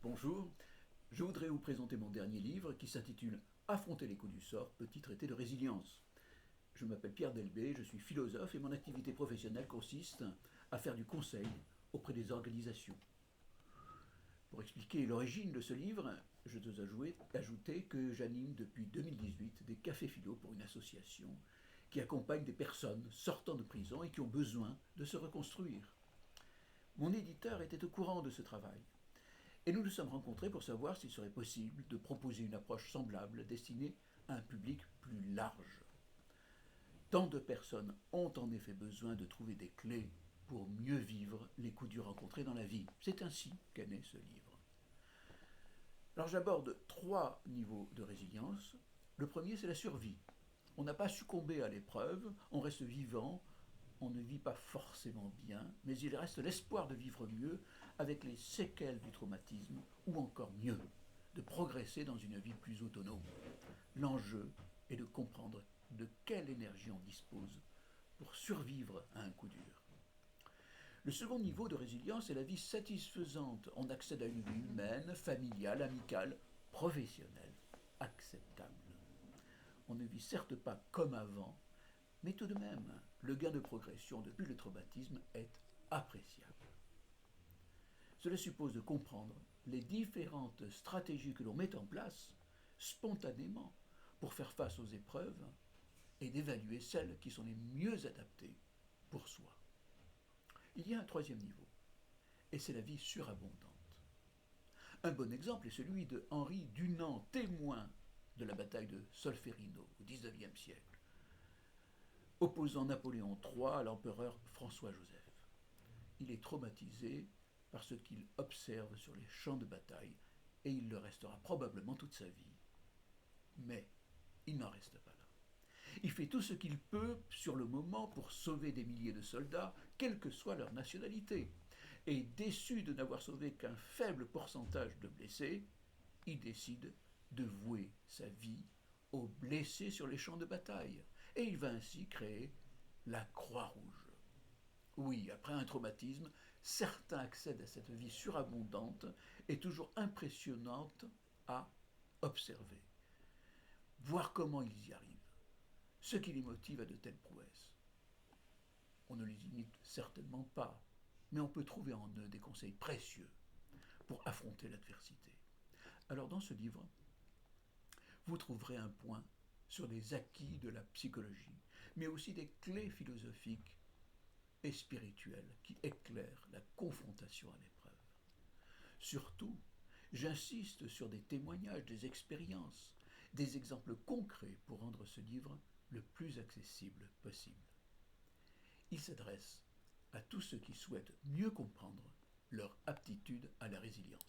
Bonjour, je voudrais vous présenter mon dernier livre qui s'intitule Affronter les coups du sort, petit traité de résilience. Je m'appelle Pierre Delbé, je suis philosophe et mon activité professionnelle consiste à faire du conseil auprès des organisations. Pour expliquer l'origine de ce livre, je dois ajouter que j'anime depuis 2018 des cafés philo pour une association qui accompagne des personnes sortant de prison et qui ont besoin de se reconstruire. Mon éditeur était au courant de ce travail. Et nous nous sommes rencontrés pour savoir s'il serait possible de proposer une approche semblable destinée à un public plus large. Tant de personnes ont en effet besoin de trouver des clés pour mieux vivre les coups durs rencontrés dans la vie. C'est ainsi qu'est né ce livre. Alors j'aborde trois niveaux de résilience. Le premier, c'est la survie. On n'a pas succombé à l'épreuve, on reste vivant, on ne vit pas forcément bien, mais il reste l'espoir de vivre mieux avec les séquelles du traumatisme, ou encore mieux, de progresser dans une vie plus autonome. L'enjeu est de comprendre de quelle énergie on dispose pour survivre à un coup dur. Le second niveau de résilience est la vie satisfaisante. On accède à une vie humaine, familiale, amicale, professionnelle, acceptable. On ne vit certes pas comme avant, mais tout de même, le gain de progression depuis le traumatisme est appréciable. Cela suppose de comprendre les différentes stratégies que l'on met en place spontanément pour faire face aux épreuves et d'évaluer celles qui sont les mieux adaptées pour soi. Il y a un troisième niveau, et c'est la vie surabondante. Un bon exemple est celui de Henri Dunant, témoin de la bataille de Solferino au XIXe siècle, opposant Napoléon III à l'empereur François-Joseph. Il est traumatisé par ce qu'il observe sur les champs de bataille et il le restera probablement toute sa vie. Mais il n'en reste pas là. Il fait tout ce qu'il peut sur le moment pour sauver des milliers de soldats, quelle que soit leur nationalité. Et déçu de n'avoir sauvé qu'un faible pourcentage de blessés, il décide de vouer sa vie aux blessés sur les champs de bataille. Et il va ainsi créer la Croix-Rouge. Oui, après un traumatisme, certains accèdent à cette vie surabondante et toujours impressionnante à observer, voir comment ils y arrivent, ce qui les motive à de telles prouesses. On ne les imite certainement pas, mais on peut trouver en eux des conseils précieux pour affronter l'adversité. Alors dans ce livre, vous trouverez un point sur les acquis de la psychologie, mais aussi des clés philosophiques et spirituelles qui éclairent la confrontation à l'épreuve. Surtout, j'insiste sur des témoignages, des expériences, des exemples concrets pour rendre ce livre le plus accessible possible. Il s'adresse à tous ceux qui souhaitent mieux comprendre leur aptitude à la résilience.